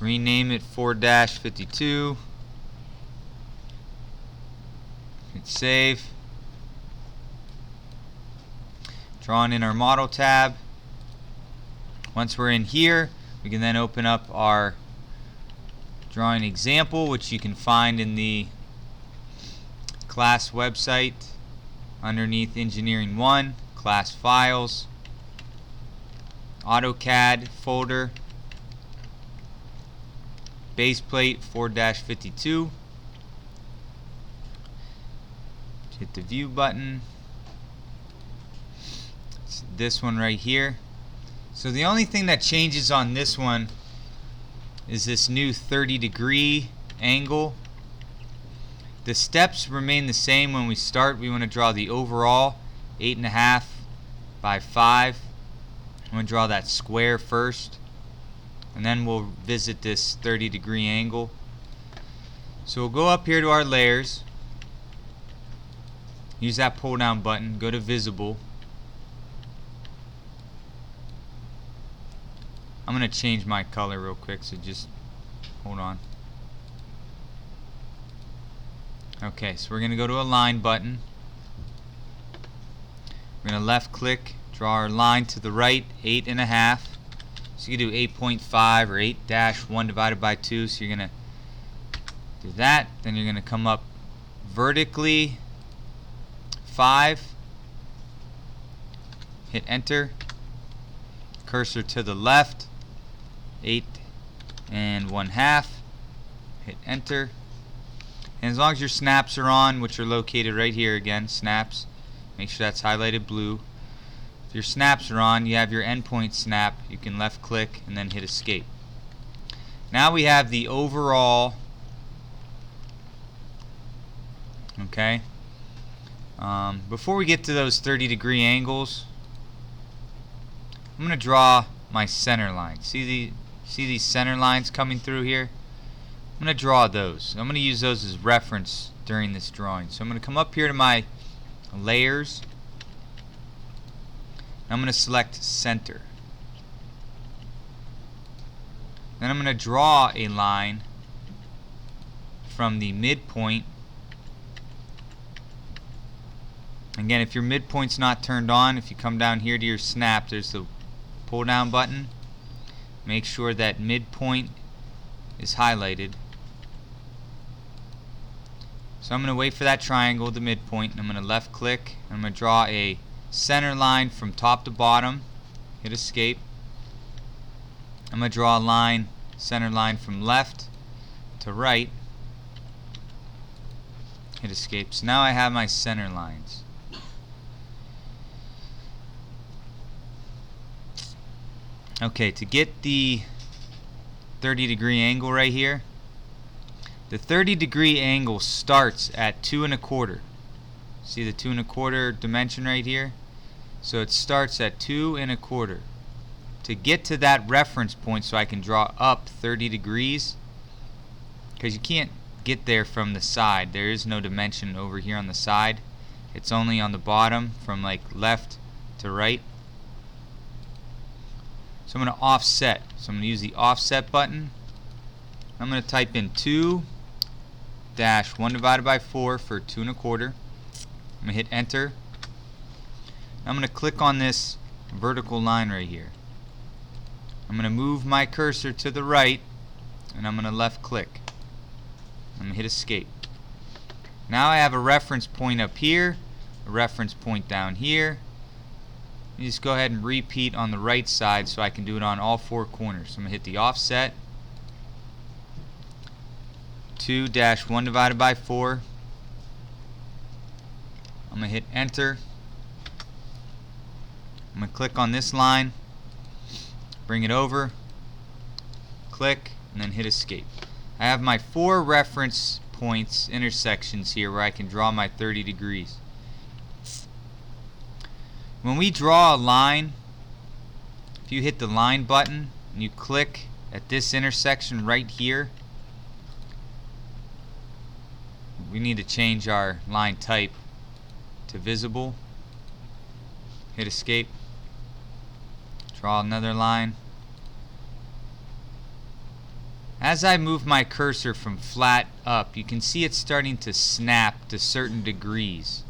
rename it 4-52. Hit save. Drawing in our model tab. Once we're in here, we can then open up our drawing example, which you can find in the class website underneath Engineering 1, class files, AutoCAD folder, base plate 4-52. Hit the view button. It's this one right here. So the only thing that changes on this one is this new 30-degree angle. The steps remain the same. When we start, we want to draw the overall 8.5 by 5. I'm going to draw that square first, and then we'll visit this 30-degree angle. So we'll go up here to our layers, use that pull down button, go to visible. I'm going to change my color real quick, so just hold on. Okay, so we're going to go to a line button. We're going to left click, draw our line to the right, 8.5. So you can do 8.5 or 8-1 divided by 2. So you're going to do that. Then you're going to come up vertically 5. Hit enter. Cursor to the left, 8 1/2. Hit enter. And as long as your snaps are on, which are located right here again, snaps, make sure that's highlighted blue. If your snaps are on, you have your endpoint snap. You can left click and then hit escape. Now we have the overall. Okay. Before we get to those 30-degree angles, I'm going to draw my center line. See these center lines coming through here? I'm going to draw those. I'm going to use those as reference during this drawing. So I'm going to come up here to my layers. I'm going to select center. Then I'm going to draw a line from the midpoint. Again, if your midpoint's not turned on, if you come down here to your snap, there's the pull down button. Make sure that midpoint is highlighted. So I'm going to wait for that triangle, the midpoint, and I'm going to left click. I'm going to draw a center line from top to bottom. Hit escape. I'm going to draw a line, center line from left to right. Hit escape. So now I have my center lines. Okay, to get the 30-degree angle right here, the 30-degree angle starts at 2 1/4. See the 2 1/4 dimension right here? So it starts at 2 1/4. To get to that reference point so I can draw up 30 degrees, because you can't get there from the side. There is no dimension over here on the side. It's only on the bottom from like left to right. So I'm going to offset. So I'm going to use the offset button. I'm going to type in 2-1 divided by 4 for 2 1/4. I'm going to hit enter. I'm going to click on this vertical line right here. I'm going to move my cursor to the right, and I'm going to left click. I'm going to hit escape. Now I have a reference point up here, a reference point down here. You just go ahead and repeat on the right side so I can do it on all 4 corners. So I'm going to hit the offset. 2-1 divided by 4. I'm going to hit enter. I'm going to click on this line, bring it over, click, and then hit escape. I have my 4 reference points, intersections here where I can draw my 30 degrees. When we draw a line, if you hit the line button and you click at this intersection right here, we need to change our line type to visible. Hit escape. Draw another line. As I move my cursor from flat up, you can see it's starting to snap to certain degrees.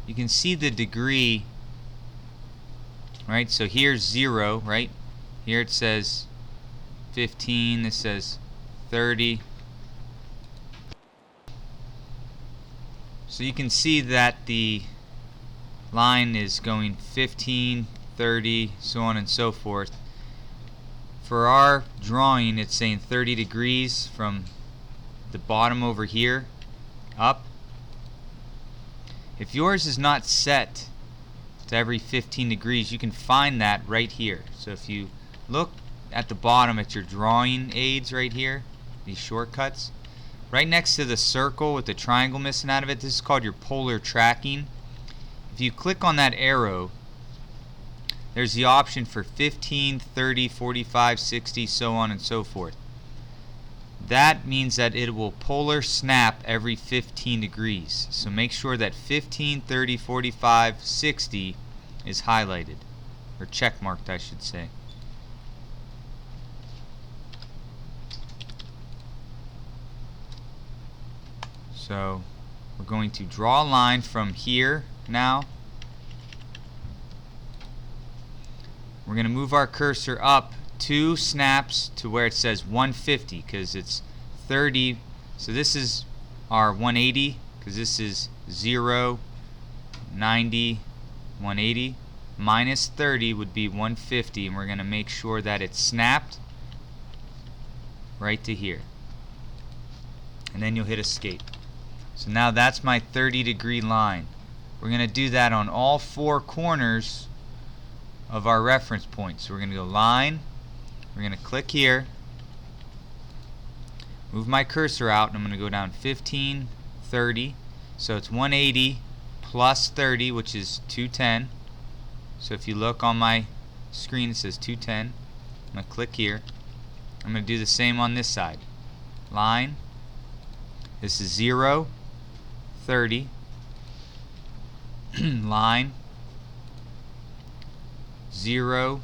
You can see the degree, right? So here's 0, right? Here it says 15, this says 30. So you can see that the line is going 15, 30, so on and so forth. For our drawing, it's saying 30 degrees from the bottom over here up. If yours is not set to every 15 degrees, you can find that right here. So if you look at the bottom at your drawing aids right here, these shortcuts, right next to the circle with the triangle missing out of it, this is called your polar tracking. If you click on that arrow, there's the option for 15, 30, 45, 60, so on and so forth. That means that it will polar snap every 15 degrees. So make sure that 15, 30, 45, 60 is highlighted, or check marked, I should say. So we're going to draw a line from here now. We're going to move our cursor up 2 snaps to where it says 150 because it's 30. So this is our 180 because this is 0, 90, 180. Minus 30 would be 150, and we're going to make sure that it's snapped right to here. And then you'll hit escape. So now that's my 30-degree line. We're going to do that on all 4 corners of our reference point. So we're going to go line, we're going to click here, move my cursor out, and I'm going to go down 15, 30. So it's 180 plus 30, which is 210. So if you look on my screen, it says 210. I'm going to click here. I'm going to do the same on this side. Line, this is 0, 30, line, 0,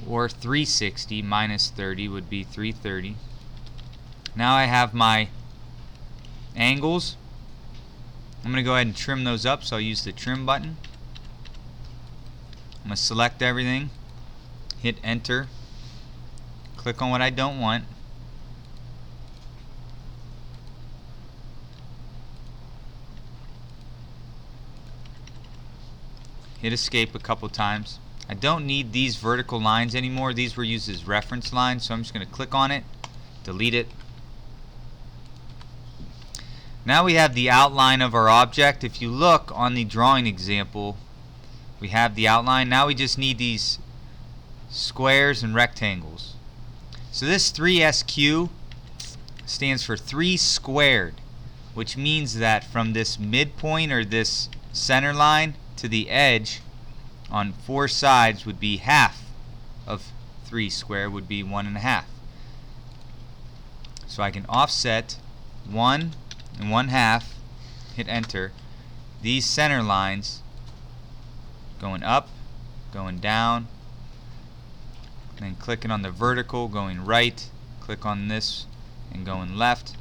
or 360 minus 30 would be 330. Now I have my angles. I'm going to go ahead and trim those up, so I'll use the trim button. I'm going to select everything, hit enter, click on what I don't want, hit escape a couple times. I don't need these vertical lines anymore. These were used as reference lines, so I'm just going to click on it, delete it. Now we have the outline of our object. If you look on the drawing example, we have the outline. Now we just need these squares and rectangles. So this 3SQ stands for 3 squared, which means that from this midpoint or this center line to the edge on 4 sides would be half of 3 square, would be 1.5. So I can offset 1 and 1/2, hit enter. These center lines going up, going down, and then clicking on the vertical, going right, click on this and going left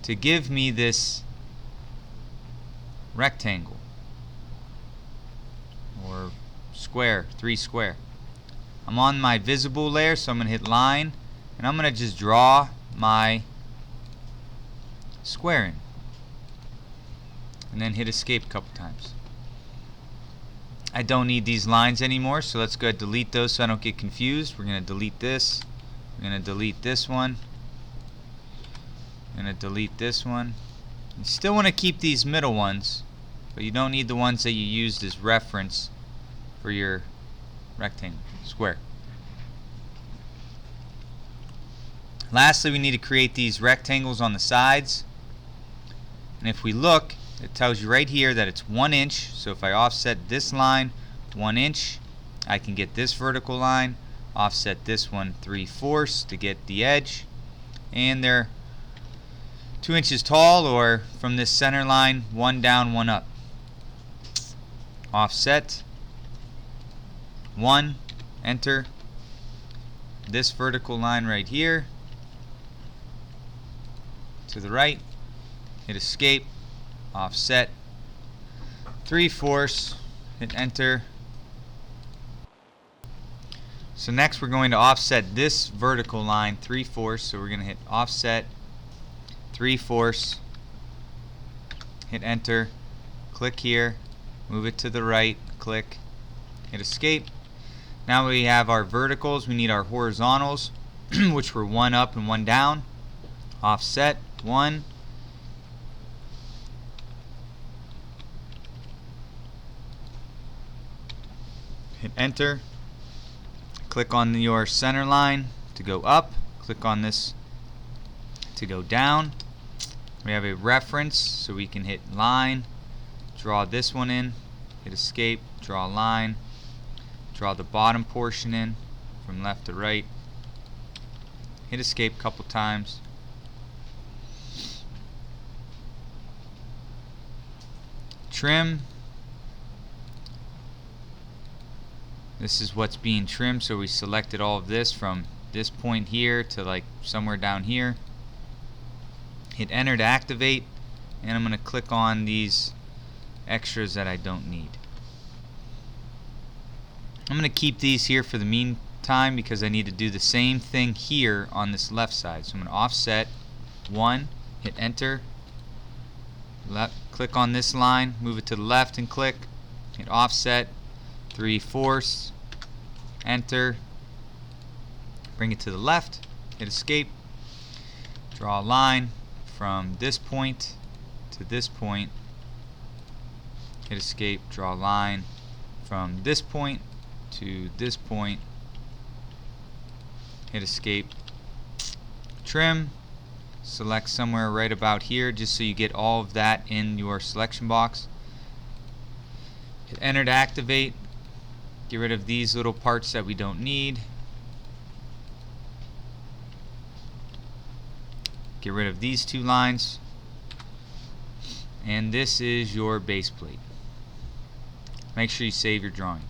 to give me this rectangle or square, 3 square. I'm on my visible layer, so I'm going to hit line, and I'm going to just draw my square in, and then hit escape a couple times. I don't need these lines anymore, so let's go ahead and delete those so I don't get confused. We're going to delete this, we're going to delete this one, we're going to delete this one. You still want to keep these middle ones, but you don't need the ones that you used as reference for your rectangle, square. Lastly, we need to create these rectangles on the sides. And if we look, it tells you right here that it's 1 inch. So if I offset this line 1 inch, I can get this vertical line. Offset this one 3/4 to get the edge. And they're 2 inches tall, or from this center line, 1 down, 1 up. Offset 1, enter. this vertical line right here to the right, hit escape, offset 3/4, hit enter. So next we're going to offset this vertical line 3/4, so we're going to hit offset 3/4, hit enter, click here, move it to the right, click, hit escape. Now we have our verticals, we need our horizontals which were one up and one down. Offset 1, hit enter, click on your center line to go up, click on this to go down. We have a reference, so we can hit line, draw this one in, hit escape, draw a line, draw the bottom portion in from left to right, hit escape a couple times. Trim. This is what's being trimmed, so we selected all of this from this point here to like somewhere down here. Hit enter to activate, and I'm going to click on these extras that I don't need. I'm going to keep these here for the meantime because I need to do the same thing here on this left side. So I'm going to offset 1, hit enter, click on this line, move it to the left and click, hit offset 3/4, enter, bring it to the left, hit escape, draw a line from this point to this point, hit escape, draw a line from this point to this point, hit escape, trim, select somewhere right about here just so you get all of that in your selection box, hit enter to activate, get rid of these little parts that we don't need, get rid of these two lines, and this is your base plate. Make sure you save your drawing.